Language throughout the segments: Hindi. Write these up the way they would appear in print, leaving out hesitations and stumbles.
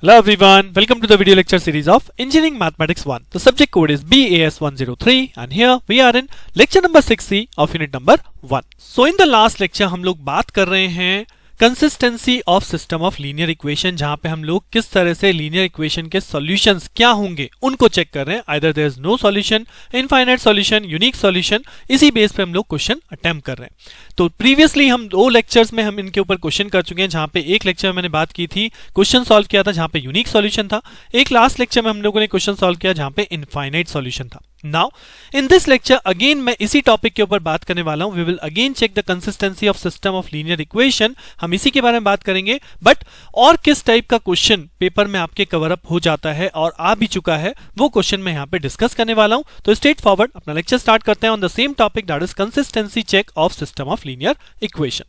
Hello everyone, welcome to the video lecture series of Engineering Mathematics 1. The subject code is BAS103 and here we are in lecture number 6C of unit number 1. So in the last lecture हम लोग बात कर रहे हैं consistency of system of linear equation, जहां पे हम लोग किस तरह से लीनियर इक्वेशन के सॉल्यूशंस क्या होंगे उनको चेक कर रहे हैं. Either there is no solution, infinite solution, unique solution. इसी बेस पे हम लोग क्वेश्चन अटेम्प्ट कर रहे हैं. तो प्रीवियसली हम 2 लेक्चर्स में हम इनके ऊपर क्वेश्चन कर चुके हैं, जहां पे एक लेक्चर में मैंने बात की थी क्वेश्चन सॉल्व किया था जहां पे यूनिक सॉल्यूशन था. एक लास्ट लेक्चर में हम लोगों ने क्वेश्चन सॉल्व किया जहां पे इनफाइनाइट सॉल्यूशन था. Now, in this lecture again मैं इसी टॉपिक के ऊपर बात करने वाला हूं. We will again check the consistency of system of linear equation. हम इसी के बारे में बात करेंगे, बट और किस टाइप का क्वेश्चन पेपर में आपके कवर अप हो जाता है और आ भी चुका है वो क्वेश्चन मैं यहाँ पे डिस्कस करने वाला हूं. तो स्ट्रेट फॉरवर्ड अपना लेक्चर स्टार्ट करते हैं on the same topic, that is consistency check of system of linear equation.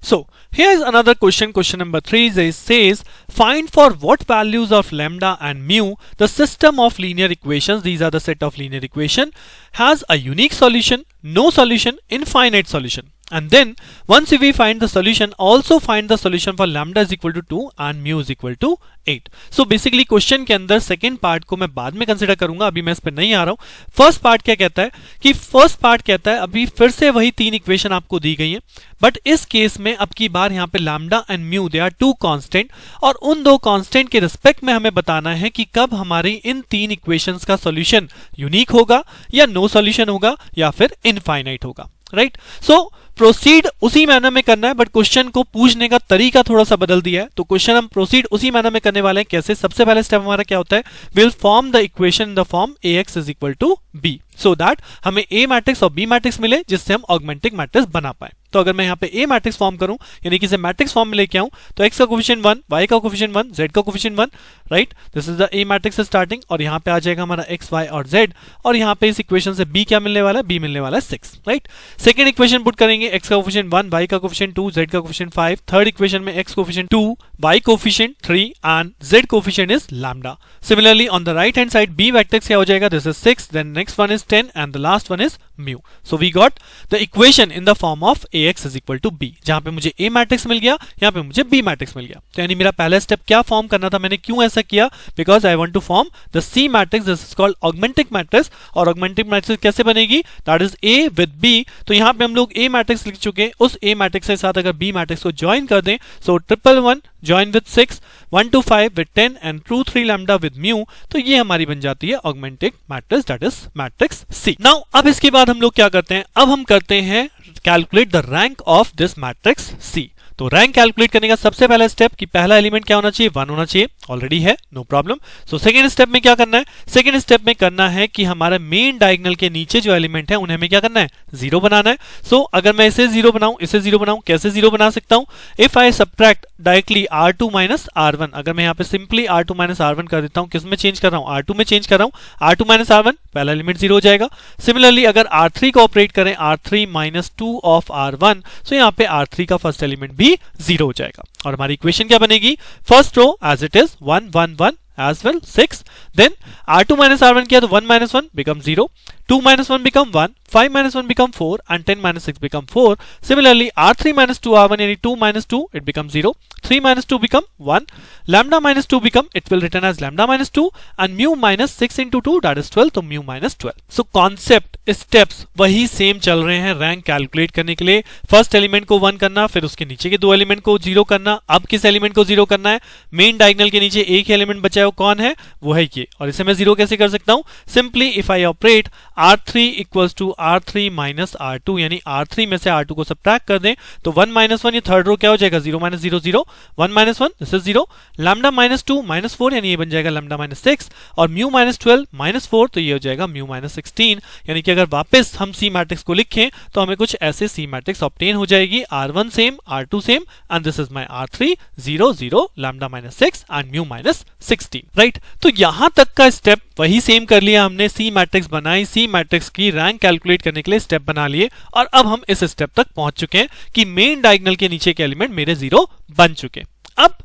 So here is another question number 3 says find for what values of lambda and mu the system of linear equations, these are the set of linear equation, has a unique solution, no solution, infinite solution. And then once we find the solution, also find the solution for lambda is equal to 2 and mu is equal to 8. So basically question के अंदर सेकेंड पार्ट को मैं बाद में कंसिडर करूंगा, अभी मैं इस पर नहीं आ रहा हूं. फर्स्ट पार्ट क्या कहता है कि फर्स्ट पार्ट कहता है अभी फिर से वही 3 इक्वेशन आपको दी गई है, बट इस केस में अब की बार यहाँ पे lambda and mu they are 2 constant और उन 2 कांस्टेंट के रिस्पेक्ट में हमें बताना है कि कब हमारी इन 3 इक्वेशंस का सॉल्यूशन यूनिक होगा या नो सॉल्यूशन होगा या फिर इनफाइनाइट होगा. राइट, सो प्रोसीड उसी मैनर में करना है, बट क्वेश्चन को पूछने का तरीका थोड़ा सा बदल दिया है. तो क्वेश्चन हम प्रोसीड उसी मैनर में करने वाले हैं. कैसे? सबसे पहले स्टेप हमारा क्या होता है, will form the equation in the form ax is equal to b, so that हमें a मैट्रिक्स और b मैट्रिक्स मिले जिससे हम ऑगमेंटिंग मैट्रिक्स बना पाए. तो अगर मैं यहाँ पे a मैट्रिक्स फॉर्म करूं यानी कि इसे मैट्रिक्स फॉर्म में लेके आऊं तो x का कोफिशिएंट 1, y का कोफिशिएंट 1, z का coefficient 1. Right, this is the a matrix starting और यहाँ पे आ जाएगा हमारा x, y और z और यहाँ पे इस इक्वेशन से b क्या मिलने वाला है, b मिलने वाला है 6. राइट, सेकंड इक्वेशन पुट करेंगे, x का कोफिशिएंट 1, y का कोफिशिएंट 2, z का कोफिशिएंट 5. थर्ड इक्वेशन में x coefficient 2, y coefficient 3 and z coefficient is lambda. Similarly on the right hand side b matrix क्या हो जाएगा, this is 6, then next one is 10 and the last one is mu. So we got the equation in the form of ax is equal to b. जहां पे मुझे a मैट्रिक्स मिल गया, यहाँ पे मुझे b मैट्रिक्स मिल गया. तो यानी मेरा पहला स्टेप क्या फॉर्म करना था, मैंने क्यों ऐसा किया, because I want to form the c matrix, this is called augmenting matrix. और ऑगमेंटिंग मैट्रिक्स कैसे बनेगी, that is a with b. तो यहाँ पे हम लोग a मैट्रिक्स लिख चुके हैं, उस a मैट्रिक्स के साथ अगर b मैट्रिक्स को ज्वाइन कर दें, सो 111 join with 6, 125 with 10 and 2 3 lambda with mu, तो ये हमारी बन जाती है augmenting matrix, that is matrix c. Now अब इसके बाद हम लोग क्या करते हैं, अब हम करते हैं calculate the rank of this matrix C. तो रैंक कैलकुलेट करने का सबसे पहला स्टेप कि पहला एलिमेंट क्या होना चाहिए, 1 होना चाहिए. ऑलरेडी है, no problem. So second step में क्या करना है, सेकंड स्टेप में करना है कि हमारा मेन डायगोनल के नीचे जो एलिमेंट है उन्हें हमें क्या करना है, 0 बनाना है. सो अगर मैं इसे 0 बनाऊं, इसे 0 बनाऊं, कैसे 0 बना सकता हूं, if I subtract directly r2 minus r1, अगर मैं यहाँ पे सिंपली r2 माइनस r1 कर देता हूं, किस में चेंज कर रहा हूं, r2 में चेंज कर रहा हूं, r2 माइनस r1 पहला एलिमेंट 0 हो जाएगा. सिमिलरली अगर r3 को ऑपरेट करें, r3 माइनस 2 ऑफ r1, सो यहाँ पे r3 का फर्स्ट एलिमेंट भी 0 हो जाएगा और हमारी इक्वेशन क्या बनेगी, first row as it is 1 1 1 as well 6, then r2 minus r1 किया तो 1 minus 1 become 0, 2 minus 1 become 1, 5 minus 1 become 4 and 10 minus 6 become 4. Similarly r3 minus 2 r1 यानी 2 minus 2 it becomes 0, 3 minus 2 become 1, lambda minus 2 become, it will written as lambda minus 2 and mu minus 6 into 2 that is 12, तो mu minus 12. So concept steps वही सेम चल रहे हैं रैंक कैलकुलेट करने के लिए. फर्स्ट एलिमेंट को 1 करना, फिर उसके नीचे के 2 एलिमेंट को 0 करना. अब किस एलिमेंट को 0 करना है, मेन डायगोनल के नीचे एक ही एलिमेंट बचा है, वो कौन है, वो है ये. और इसे मैं 0 कैसे कर सकता हूं, simply if I operate r3 equals to r3 minus r2, यानी r3 में से r2 को सब्ट्रैक्ट कर दें तो 1 माइनस 1, ये थर्ड रो क्या हो जाएगा, 0 minus 0 0, 1 minus 1 this is 0, lambda minus 2 minus 4 यानी ये बन जाएगा लैम्डा माइनस 6 और म्यू माइनस 12 माइनस 4 तो ये हो जाएगा म्यू माइनस 16. यानी कि अगर वापस हम सी मैट्रिक्स को लिखें तो हमें कुछ ऐसे सी मैट्रिक्स ऑब्टेन हो जाएगी, r1 same, r2 same and this is my r3 0 0 lambda minus 6 and mu minus 16. Right, तो यहां तक का स्टेप वही सेम कर लिया हमने, सी मैट्रिक्स बनाई, सी मैट्रिक्स की रैंक कैलकुलेट करने के लिए स्टेप बना लिए और अब हम इस स्टेप तक पहुंच चुके हैं कि मेन डायगोनल के नीचे के एलिमेंट मेरे 0 बन चुके. अब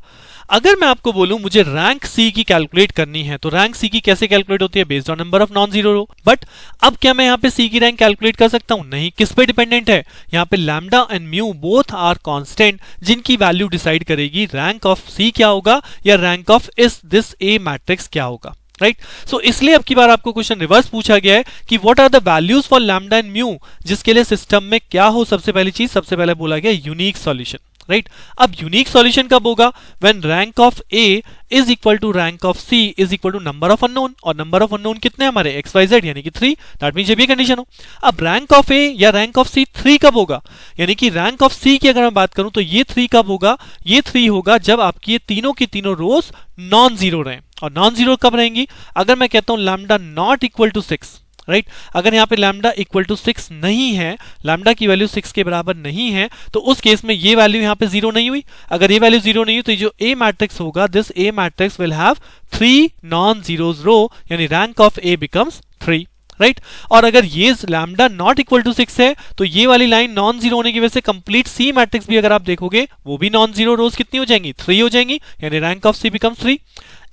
अगर मैं आपको बोलूं मुझे रैंक सी की कैलकुलेट करनी है, तो रैंक सी की कैसे कैलकुलेट होती है? Based on number of non zero row. But अब क्या मैं यहाँ पे सी की रैंक कैलकुलेट कर सकता हूं? नहीं। किस पे डिपेंडेंट है? यहाँ पे lambda and mu both are constant, जिनकी वैल्यू डिसाइड करेगी रैंक ऑफ सी क्या होगा या rank of this A matrix क्या होगा, राइट? सो इसलिए अब की बार आपको क्वेश्चन रिवर्स पूछा गया है कि what are the values for lambda and mu, जिसके लिए सिस्टम में क्या हो? सबसे पहली चीज, सबसे पहले बोला गया यूनिक सॉल्यूशन, राइट? अब यूनिक सॉल्यूशन कब होगा? When rank of A is equal to rank of C is equal to number of unknown, और नंबर ऑफ अननोन कितने हमारे? एक्स वाई जेड, यानी कि 3। दैट मींस जब ये कंडीशन हो। अब रैंक ऑफ ए या रैंक ऑफ सी 3 कब होगा? यानी कि रैंक ऑफ सी की अगर मैं बात करूं तो ये 3 कब होगा? ये 3 होगा जब आपकी ये तीनों की तीनों रोज नॉन जीरो रहे। और नॉन जीरो कब रहेंगी? अगर मैं कहता हूं lambda not equal to 6, right? अगर यहाँ पे लैम्डा इक्वल टू 6 नहीं है, लैम्डा की वैल्यू 6 के बराबर नहीं है, तो उस केस में ये वैल्यू यहाँ पे जीरो नहीं हुई। अगर ये वैल्यू जीरो नहीं हुई तो जो ए मैट्रिक्स होगा, this A matrix will have 3 non zeros row, यानी rank of A becomes 3, right? और अगर ये लैम्डा नॉट इक्वल टू 6 है तो ये वाली लाइन नॉन जीरो होने की वजह से कंप्लीट सी मैट्रिक्स भी अगर आप देखोगे वो भी नॉन जीरो रोज कितनी हो जाएंगी? 3 हो जाएंगी, यानी rank of C becomes 3,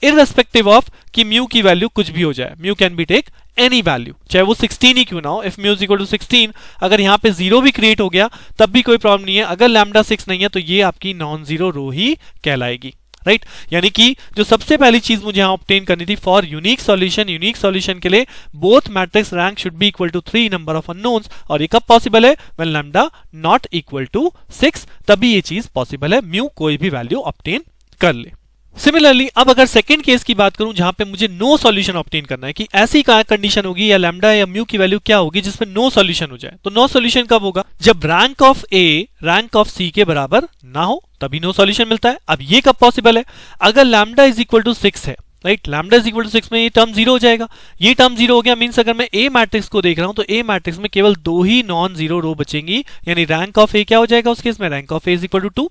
irrespective of कि म्यू की वैल्यू कुछ भी हो जाए। Mu can be take any value, चाहे वो 16 ही क्यों ना हो। If mu is equal to 16, अगर यहाँ पे जीरो भी क्रिएट हो गया तब भी कोई प्रॉब्लम नहीं है। अगर लैम्डा 6 नहीं है तो ये आपकी नॉन जीरो रो ही कहलाएगी, राइट? यानी कि जो सबसे पहली चीज मुझे यहां ऑब्टेन करनी थी for unique solution, unique solution के लिए both matrix rank should be equal to 3 number of unknowns, और ये कब पॉसिबल है? When lambda not equal to 6, तभी ये चीज पॉसिबल है, म्यू कोई भी वैल्यू ऑब्टेन कर ले। सिमिलरली अब अगर सेकंड केस की बात करूं जहां पे मुझे नो सॉल्यूशन ऑब्टेन करना है कि ऐसी क्या कंडीशन होगी या लैम्डा या म्यू की वैल्यू क्या होगी जिसमें नो सॉल्यूशन हो जाए, तो नो सॉल्यूशन कब होगा? जब rank of A rank of C के बराबर ना हो, तभी नो सॉल्यूशन मिलता है। अब ये कब पॉसिबल है? अगर लैम्डा इज इक्वल टू 6 है, right? Lambda is equal to 6 में ये टर्म जीरो हो जाएगा। ये टर्म जीरो हो गया मींस अगर मैं ए मैट्रिक्स को देख रहा हूं तो ए मैट्रिक्स में केवल 2 ही नॉन जीरो रो बचेंगी, यानी रैंक ऑफ ए क्या हो जाएगा उस केस में? Rank of A is equal to 2।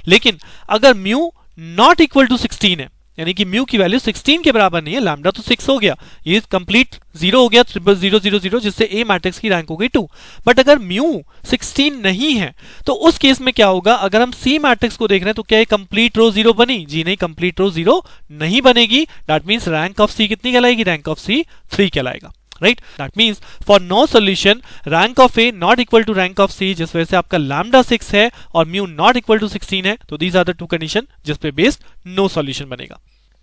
लेकिन अगर म्यू नॉट इक्वल टू 16 है, यानी कि म्यू की वैल्यू 16 के बराबर नहीं है, लैम्डा तो 6 हो गया, ये कंप्लीट जीरो हो गया, 00000, जिससे ए मैट्रिक्स की रैंक हो गई 2। बट अगर म्यू 16 नहीं है तो उस केस में क्या होगा? अगर हम सी मैट्रिक्स को देख रहे हैं तो क्या ये कंप्लीट रो जीरो बनी? जी नहीं, कंप्लीट रो जीरो नहीं बनेगी। That means rank of C कितनी कहलाएगी? रैंक ऑफ सी 3 कहलाएगा, right? That means for no solution rank of A not equal to rank of C, जिस वजह से आपका लैम्डा 6 है और म्यू नॉट इक्वल टू 16 है, तो दीज आर द 2 कंडीशन जिस पे बेस्ड नो सॉल्यूशन बनेगा।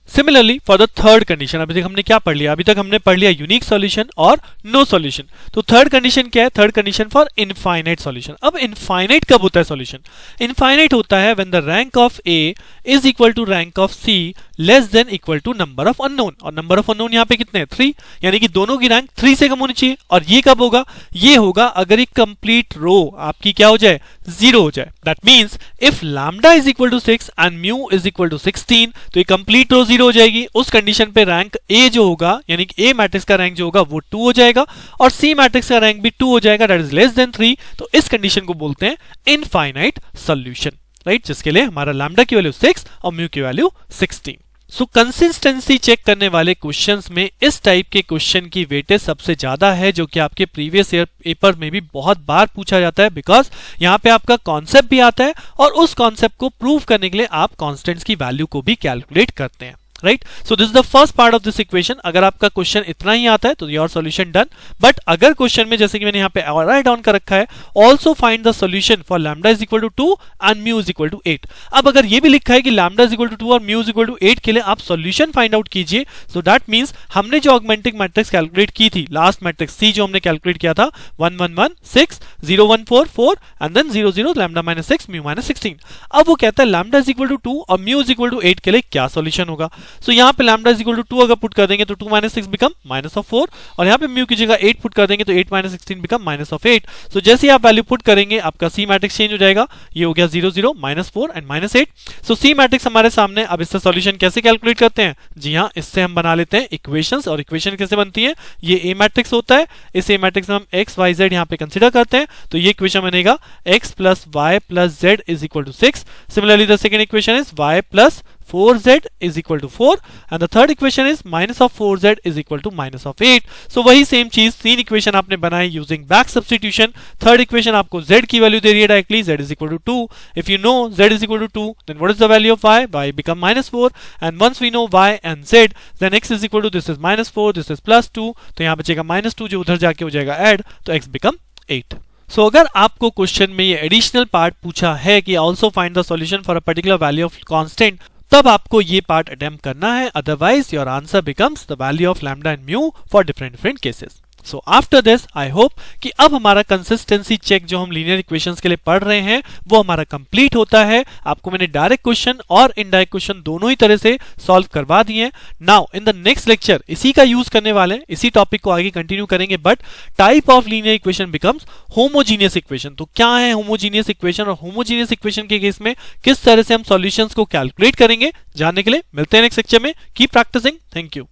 Similarly for the third condition, अभी तक हमने क्या पढ़ लिया? अभी तक हमने पढ़ लिया यूनिक सॉल्यूशन और नो सॉल्यूशन। तो थर्ड कंडीशन क्या है? Third condition for infinite solution. अब इनफाइनाइट कब होता है सॉल्यूशन? इनफाइनाइट होता है when the rank of A is equal to rank of C less than equal to number of unknown, और नंबर ऑफ अननोन यहाँ पे कितने हैं? 3, यानी कि दोनों की रैंक 3 से कम होनी चाहिए। और ये कब होगा? ये होगा अगर एक कंप्लीट रो आपकी क्या हो जाए? जीरो हो जाए। That means if lambda is equal to 6 and mu is equal to 16, तो ये कंप्लीट रो जीरो हो जाएगी। उस कंडीशन पे रैंक ए जो होगा, यानी कि ए मैट्रिक्स का रैंक जो होगा वो 2 हो जाएगा, और सी मैट्रिक्स का रैंक भी 2 हो जाएगा, दैट इज लेस देन 3। तो इस कंडीशन को बोलते हैं इनफाइनाइट सॉल्यूशन, राइट? जिसके लिए हमारा लैम्डा की वैल्यू 6 और म्यू की वैल्यू 16। सो कंसिस्टेंसी चेक करने वाले क्वेश्चंस में इस टाइप के क्वेश्चन की वेटेज सबसे ज्यादा है, जो कि आपके प्रीवियस ईयर पेपर में भी बहुत बार पूछा जाता है, बिकॉज यहाँ पे आपका कॉन्सेप्ट भी आता है और उस कॉन्सेप्ट को प्रूव करने के लिए आप कॉन्स्टेंट्स की वैल्यू को भी कैलकुलेट करते हैं, right? So this is the first part of this equation. अगर आपका क्वेश्चन इतना ही आता है तो योर सॉल्यूशन डन। बट अगर क्वेश्चन में, जैसे कि मैंने यहाँ पे राइट डाउन कर रखा है, also find the solution for lambda is equal to 2 and mu is equal to 8। अब अगर ये भी लिखा है कि लैम्डा इज इक्वल टू 2 और म्यू इज इक्वल टू 8 के लिए आप सॉल्यूशन फाइंड आउट कीजिए, सो दैट मींस हमने जो ऑगमेंटिंग मैट्रिक्स कैलकुलेट की थी, लास्ट मैट्रिक्स सी जो हमने कैलकुलेट किया था 1 1 1 6 0 1 4 4 and then 0 0 lambda minus 6 mu minus 16। अब वो कहता है लैम्डा इज इक्वल टू 2 और म्यू इज इक्वल टू 8 के लिए क्या सॉल्यूशन होगा? सो यहाँ पे लैम्डा इज इक्वल टू 2 अगर पुट कर देंगे तो 2 माइनस 6 बिकम माइनस ऑफ 4, और यहाँ पे म्यू की जगह 8 पुट कर देंगे तो 8 माइनस 16 बिकम माइनस ऑफ 8। सो जैसे ही आप वैल्यू पुट करेंगे आपका सी मैट्रिक्स चेंज हो जाएगा, ये हो गया 0 0 minus 4 and minus 8। So C matrix हमारे सामने। अब इससे सॉल्यूशन कैसे कैलकुलेट करते हैं? जी हाँ, इससे हम बना लेते हैं इक्वेशंस। और इक्वेशन कैसे बनती है? ये ए मैट्रिक्स होता है, इस ए मैट्रिक्स में हम एक्स वाई जेड यहाँ पे कंसिडर करते हैं, तो ये इक्वेशन बनेगा x plus y plus z is equal to 6। Similarly the second equation is y plus 4z is equal to 4 and the third equation is minus of 4z is equal to minus of 8. So वही सेम चीज तीन इक्वेशन आपने बनाई using back substitution. Third equation आपको z की वैल्यू दे रही है directly, z is equal to 2. If you know z is equal to 2, then what is the value of y? Y become minus 4, and once we know y and z, then x is equal to this is minus 4, this is plus 2. तो यहाँ बचेगा minus 2 जो उधर जाके हो जाएगा ऐड, तो x become 8. सो अगर आपको क्वेश्चन में ये एडिशनल पार्ट पूछा है कि also find the solution for a particular value of constant, तब आपको ये पार्ट अटेम्प्ट करना है, otherwise your answer becomes the value of lambda and mu for different cases. So after this I hope कि अब हमारा कंसिस्टेंसी चेक जो हम लीनियर इक्वेशंस के लिए पढ़ रहे हैं वो हमारा कंप्लीट होता है. आपको मैंने डायरेक्ट क्वेश्चन और इनडायरेक्ट क्वेश्चन दोनों ही तरह से सॉल्व करवा दिए हैं. Now in the next lecture इसी का यूज करने वाले हैं, इसी टॉपिक को आगे कंटिन्यू करेंगे, but type of linear equation becomes homogeneous equation. तो क्या है होमोजीनियस इक्वेशन और होमोजीनियस इक्वेशन के केस में किस तरह से हम सॉल्यूशंस को कैलकुलेट करेंगे, जानने के लिए मिलते हैं नेक्स्ट लेक्चर में. Keep practicing. Thank you.